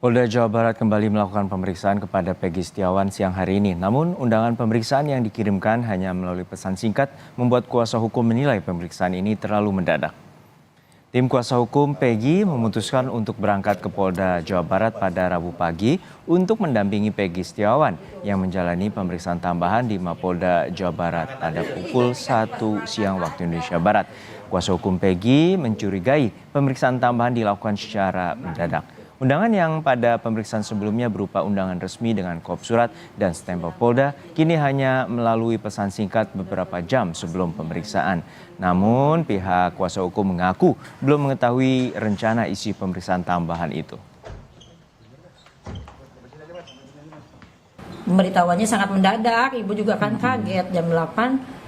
Polda Jawa Barat kembali melakukan pemeriksaan kepada Peggy Setiawan siang hari ini. Namun, undangan pemeriksaan yang dikirimkan hanya melalui pesan singkat membuat kuasa hukum menilai pemeriksaan ini terlalu mendadak. Tim kuasa hukum Peggy memutuskan untuk berangkat ke Polda Jawa Barat pada Rabu pagi untuk mendampingi Peggy Setiawan yang menjalani pemeriksaan tambahan di Mapolda Jawa Barat pada pukul 1 siang waktu Indonesia Barat. Kuasa hukum Peggy mencurigai pemeriksaan tambahan dilakukan secara mendadak. Undangan yang pada pemeriksaan sebelumnya berupa undangan resmi dengan kop surat dan stempel Polda kini hanya melalui pesan singkat beberapa jam sebelum pemeriksaan. Namun pihak kuasa hukum mengaku belum mengetahui rencana isi pemeriksaan tambahan itu. Pemberitahuannya sangat mendadak, ibu juga kan kaget jam 8.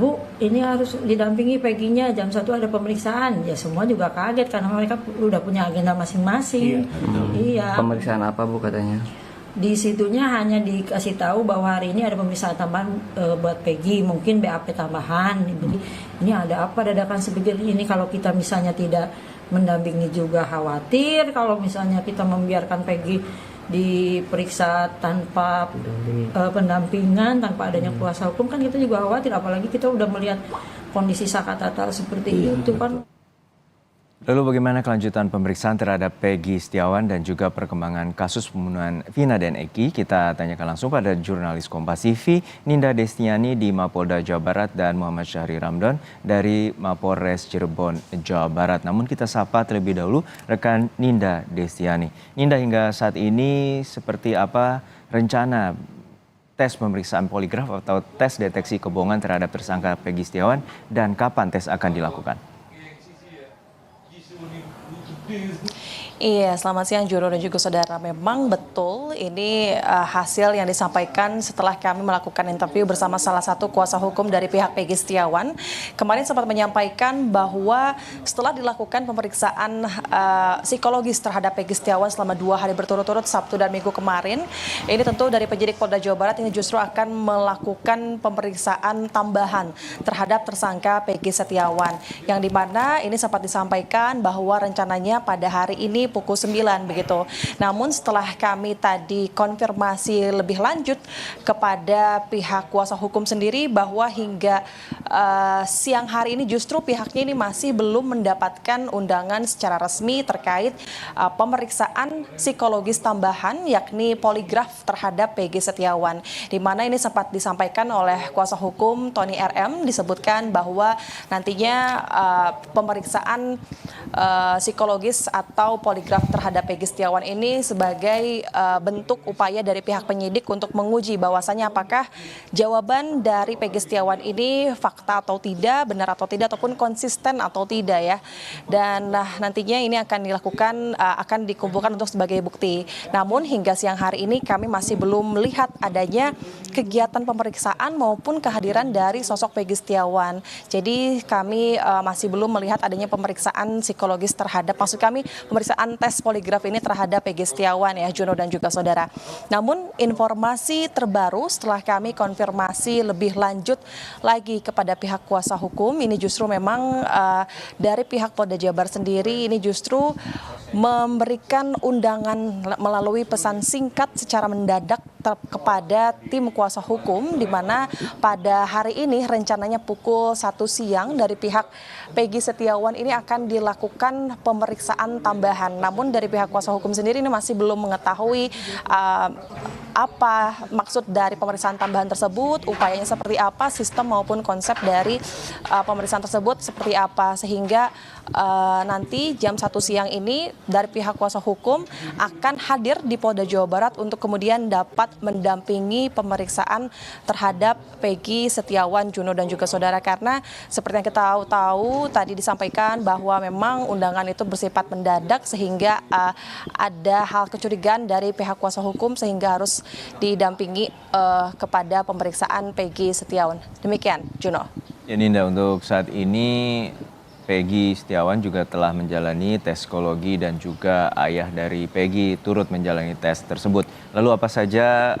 Bu, ini harus didampingi Peggy-nya, jam 1 ada pemeriksaan. Ya semua juga kaget karena mereka udah punya agenda masing-masing. Iya. Pemeriksaan apa Bu katanya? Di situnya hanya dikasih tahu bahwa hari ini ada pemeriksaan tambahan buat Peggy, mungkin BAP tambahan. Jadi ini ada apa dadakan sebegini ini, kalau kita misalnya tidak mendampingi juga khawatir kalau misalnya kita membiarkan Peggy diperiksa tanpa pendampingan, tanpa adanya kuasa hukum, kan kita juga khawatir, apalagi kita udah melihat kondisi Sakatatal seperti itu kan. Lalu bagaimana kelanjutan pemeriksaan terhadap Peggy Setiawan dan juga perkembangan kasus pembunuhan Vina dan Eki? Kita tanyakan langsung pada jurnalis Kompas TV Ninda Destiani di Mapolda Jawa Barat dan Muhammad Syahri Ramdan dari Mapolres Cirebon, Jawa Barat. Namun kita sapa terlebih dahulu rekan Ninda Destiani. Ninda, hingga saat ini seperti apa rencana tes pemeriksaan poligraf atau tes deteksi kebohongan terhadap tersangka Peggy Setiawan dan kapan tes akan dilakukan? Iya, selamat siang Juro dan juga saudara. Memang betul ini hasil yang disampaikan setelah kami melakukan interview bersama salah satu kuasa hukum dari pihak Peggy Setiawan. Kemarin sempat menyampaikan bahwa setelah dilakukan pemeriksaan psikologis terhadap Peggy Setiawan selama 2 hari berturut-turut, Sabtu dan Minggu kemarin, ini tentu dari penyidik Polda Jawa Barat ini justru akan melakukan pemeriksaan tambahan terhadap tersangka Peggy Setiawan. Yang dimana ini sempat disampaikan bahwa rencananya pada hari ini pukul 9 begitu. Namun setelah kami tadi konfirmasi lebih lanjut kepada pihak kuasa hukum sendiri bahwa hingga siang hari ini justru pihaknya ini masih belum mendapatkan undangan secara resmi terkait pemeriksaan psikologis tambahan yakni poligraf terhadap Peggy Setiawan. Di mana ini sempat disampaikan oleh kuasa hukum Tony RM, disebutkan bahwa nantinya pemeriksaan psikologis atau poligraf terhadap Peggy Setiawan ini sebagai bentuk upaya dari pihak penyidik untuk menguji bahwasannya apakah jawaban dari Peggy Setiawan ini fakta atau tidak, benar atau tidak, ataupun konsisten atau tidak ya. Dan nantinya ini akan dilakukan, akan dikumpulkan untuk sebagai bukti. Namun hingga siang hari ini kami masih belum melihat adanya kegiatan pemeriksaan maupun kehadiran dari sosok Peggy Setiawan. Jadi kami masih belum melihat adanya pemeriksaan psikologis terhadap, maksud kami pemeriksaan tes poligraf ini terhadap Peggy Setiawan ya, Juno dan juga saudara. Namun informasi terbaru setelah kami konfirmasi lebih lanjut lagi kepada pihak kuasa hukum, ini justru memang dari pihak Polda Jabar sendiri ini justru memberikan undangan melalui pesan singkat secara mendadak kepada tim kuasa hukum, di mana pada hari ini rencananya pukul 1 siang dari pihak Peggy Setiawan ini akan dilakukan pemeriksaan tambahan. Namun dari pihak kuasa hukum sendiri ini masih belum mengetahui apa maksud dari pemeriksaan tambahan tersebut, upayanya seperti apa, sistem maupun konsep dari pemeriksaan tersebut seperti apa, sehingga nanti jam 1 siang ini dari pihak kuasa hukum akan hadir di Polda Jawa Barat untuk kemudian dapat mendampingi pemeriksaan terhadap Peggy Setiawan, Juno dan juga saudara, karena seperti yang kita tahu tadi disampaikan bahwa memang undangan itu bersifat mendadak sehingga ada hal kecurigaan dari pihak kuasa hukum sehingga harus didampingi kepada pemeriksaan Peggy Setiawan. Demikian, Juno. Ya Ninda, untuk saat ini Peggy Setiawan juga telah menjalani tes psikologi dan juga ayah dari Peggy turut menjalani tes tersebut. Lalu apa saja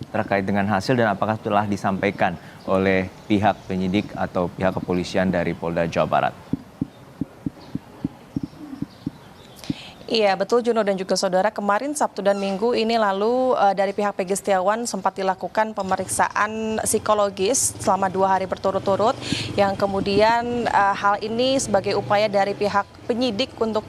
terkait dengan hasil dan apakah telah disampaikan oleh pihak penyidik atau pihak kepolisian dari Polda Jawa Barat? Iya, betul Juno dan juga saudara. Kemarin Sabtu dan Minggu ini lalu dari pihak Pegi Setiawan sempat dilakukan pemeriksaan psikologis selama 2 hari berturut-turut, yang kemudian hal ini sebagai upaya dari pihak penyidik untuk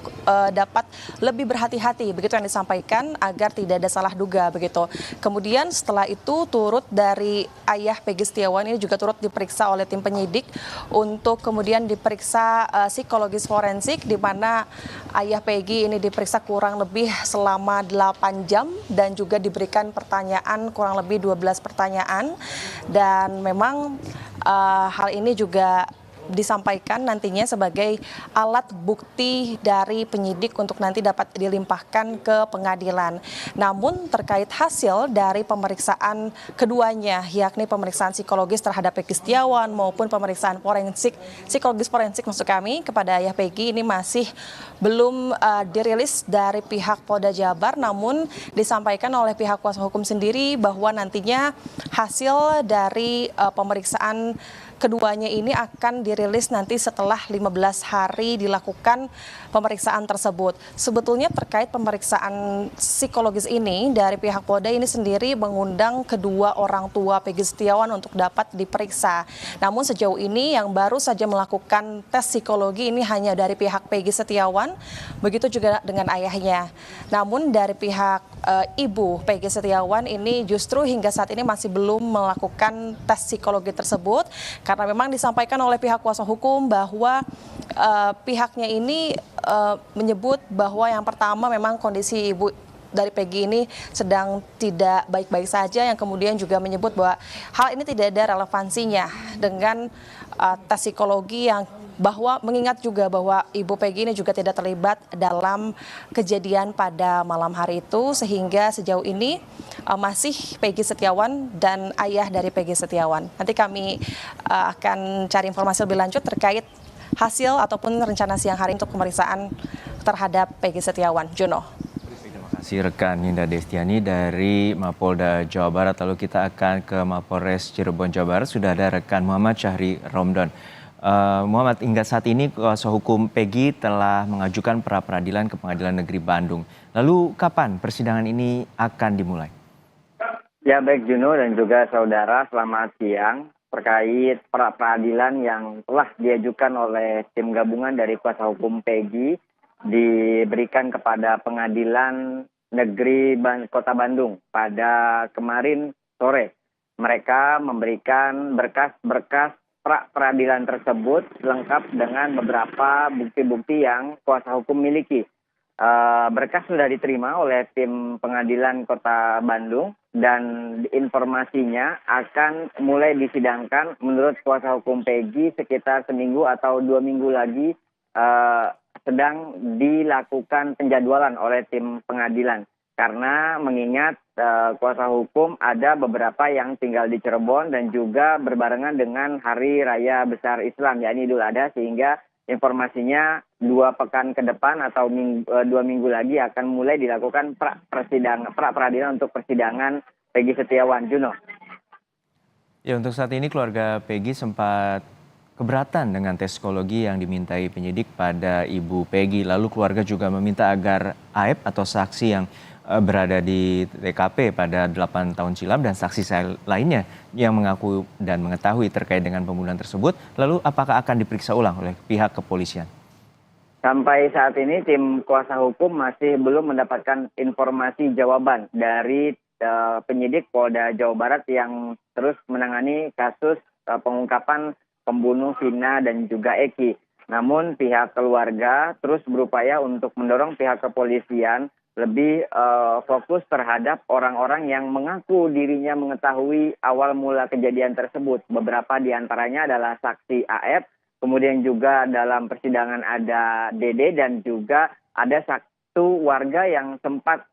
dapat lebih berhati-hati, begitu yang disampaikan, agar tidak ada salah duga begitu. Kemudian setelah itu turut dari ayah Pegi Setiawan ini juga turut diperiksa oleh tim penyidik untuk kemudian diperiksa psikologis forensik, di mana ayah Pegi ini diperiksa kurang lebih selama 8 jam dan juga diberikan pertanyaan kurang lebih 12 pertanyaan, dan memang hal ini juga disampaikan nantinya sebagai alat bukti dari penyidik untuk nanti dapat dilimpahkan ke pengadilan. Namun terkait hasil dari pemeriksaan keduanya, yakni pemeriksaan psikologis terhadap Pegi Setiawan maupun pemeriksaan psikologis forensik maksud kami kepada ayah Pegi, ini masih belum dirilis dari pihak Polda Jabar, namun disampaikan oleh pihak kuasa hukum sendiri bahwa nantinya hasil dari pemeriksaan keduanya ini akan dirilis nanti setelah 15 hari dilakukan pemeriksaan tersebut. Sebetulnya terkait pemeriksaan psikologis ini, dari pihak Polda ini sendiri mengundang kedua orang tua Pegi Setiawan untuk dapat diperiksa. Namun sejauh ini yang baru saja melakukan tes psikologi ini hanya dari pihak Pegi Setiawan, begitu juga dengan ayahnya. Namun dari pihak ibu Pegi Setiawan ini justru hingga saat ini masih belum melakukan tes psikologi tersebut, karena memang disampaikan oleh pihak kuasa hukum bahwa pihaknya ini menyebut bahwa yang pertama memang kondisi ibu dari Pegi ini sedang tidak baik-baik saja, yang kemudian juga menyebut bahwa hal ini tidak ada relevansinya dengan tes psikologi, yang bahwa mengingat juga bahwa ibu Pegi ini juga tidak terlibat dalam kejadian pada malam hari itu, sehingga sejauh ini masih Pegi Setiawan dan ayah dari Pegi Setiawan. Nanti kami akan cari informasi lebih lanjut terkait hasil ataupun rencana siang hari untuk pemeriksaan terhadap Pegi Setiawan. Juno. Terima kasih rekan Ninda Destiani dari Mapolda Jawa Barat. Lalu kita akan ke Mapolres Cirebon Jawa Barat. Sudah ada rekan Muhammad Syahri Romdon. Muhammad, hingga saat ini kuasa hukum Pegi telah mengajukan pra peradilan ke Pengadilan Negeri Bandung. Lalu kapan persidangan ini akan dimulai? Ya, baik Juno dan juga saudara, selamat siang. Terkait pra peradilan yang telah diajukan oleh tim gabungan dari kuasa hukum Pegi diberikan kepada Pengadilan Negeri Kota Bandung pada kemarin sore. Mereka memberikan berkas-berkas pra peradilan tersebut lengkap dengan beberapa bukti-bukti yang kuasa hukum miliki. Berkas sudah diterima oleh tim pengadilan Kota Bandung dan informasinya akan mulai disidangkan menurut kuasa hukum Pegi sekitar seminggu atau 2 minggu lagi, sedang dilakukan penjadwalan oleh tim pengadilan. Karena mengingat kuasa hukum ada beberapa yang tinggal di Cirebon dan juga berbarengan dengan Hari Raya Besar Islam, yakni Idul Adha, sehingga informasinya 2 pekan ke depan atau 2 minggu lagi akan mulai dilakukan pra peradilan untuk persidangan Pegi Setiawan. Juno. Ya, untuk saat ini keluarga Pegi sempat keberatan dengan tes psikologi yang dimintai penyidik pada ibu Pegi. Lalu keluarga juga meminta agar AEP atau saksi yang berada di TKP pada 8 tahun silam dan saksi lainnya yang mengaku dan mengetahui terkait dengan pembunuhan tersebut, lalu apakah akan diperiksa ulang oleh pihak kepolisian? Sampai saat ini tim kuasa hukum masih belum mendapatkan informasi jawaban dari penyidik Polda Jawa Barat yang terus menangani kasus pengungkapan pembunuh Vina dan juga Eki. Namun pihak keluarga terus berupaya untuk mendorong pihak kepolisian lebih fokus terhadap orang-orang yang mengaku dirinya mengetahui awal mula kejadian tersebut. Beberapa diantaranya adalah saksi AF, kemudian juga dalam persidangan ada Dede, dan juga ada satu warga yang sempat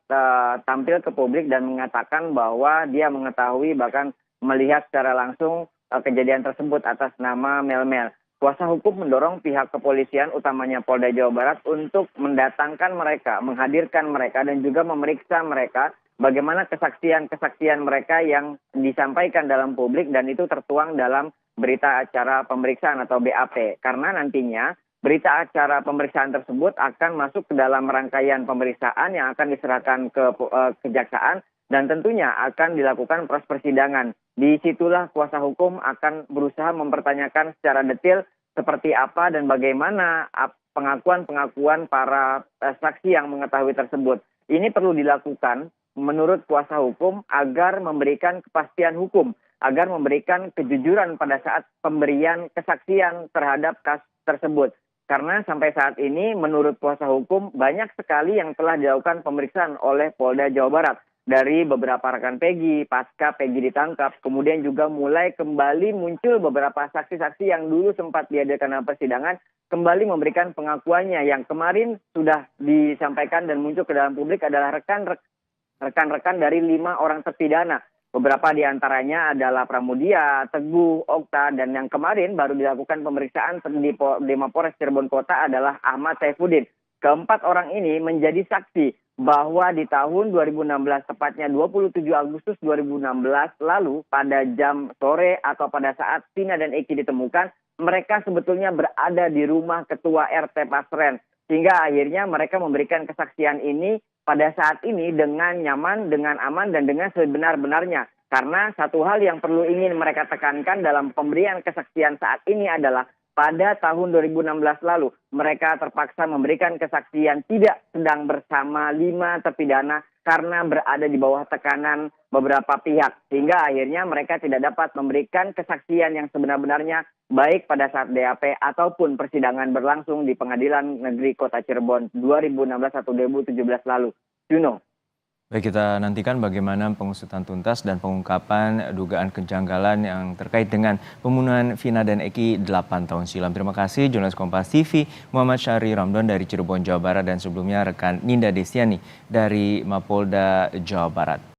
tampil ke publik dan mengatakan bahwa dia mengetahui bahkan melihat secara langsung kejadian tersebut atas nama Melmel. Kuasa hukum mendorong pihak kepolisian, utamanya Polda Jawa Barat, untuk mendatangkan mereka, menghadirkan mereka, dan juga memeriksa mereka bagaimana kesaksian-kesaksian mereka yang disampaikan dalam publik, dan itu tertuang dalam berita acara pemeriksaan atau BAP. Karena nantinya berita acara pemeriksaan tersebut akan masuk ke dalam rangkaian pemeriksaan yang akan diserahkan ke kejaksaan dan tentunya akan dilakukan proses persidangan. Disitulah kuasa hukum akan berusaha mempertanyakan secara detail seperti apa dan bagaimana pengakuan-pengakuan para saksi yang mengetahui tersebut. Ini perlu dilakukan menurut kuasa hukum agar memberikan kepastian hukum, agar memberikan kejujuran pada saat pemberian kesaksian terhadap kasus tersebut. Karena sampai saat ini menurut kuasa hukum banyak sekali yang telah dilakukan pemeriksaan oleh Polda Jawa Barat. Dari beberapa rekan Peggy, pasca Peggy ditangkap, kemudian juga mulai kembali muncul beberapa saksi-saksi yang dulu sempat dihadirkan dalam persidangan, kembali memberikan pengakuannya yang kemarin sudah disampaikan dan muncul ke dalam publik adalah rekan-rekan dari 5 orang terpidana. Beberapa di antaranya adalah Pramudia, Teguh, Okta, dan yang kemarin baru dilakukan pemeriksaan di Mapolres Cirebon Kota adalah Ahmad Saifuddin. Keempat orang ini menjadi saksi bahwa di tahun 2016, tepatnya 27 Agustus 2016 lalu, pada jam sore atau pada saat Tina dan Eki ditemukan, mereka sebetulnya berada di rumah Ketua RT Pasren. Sehingga akhirnya mereka memberikan kesaksian ini pada saat ini dengan nyaman, dengan aman, dan dengan sebenar-benarnya. Karena satu hal yang perlu ingin mereka tekankan dalam pemberian kesaksian saat ini adalah pada tahun 2016 lalu, mereka terpaksa memberikan kesaksian tidak sedang bersama 5 terpidana karena berada di bawah tekanan beberapa pihak. Sehingga akhirnya mereka tidak dapat memberikan kesaksian yang sebenar-benarnya baik pada saat DAP ataupun persidangan berlangsung di Pengadilan Negeri Kota Cirebon 2016 atau 2017 lalu. Juno. Baik, kita nantikan bagaimana pengusutan tuntas dan pengungkapan dugaan kejanggalan yang terkait dengan pembunuhan Vina dan Eki 8 tahun silam. Terima kasih jurnalis Kompas TV Muhammad Syahri Ramdan dari Cirebon, Jawa Barat, dan sebelumnya rekan Ninda Destiani dari Mapolda Jawa Barat.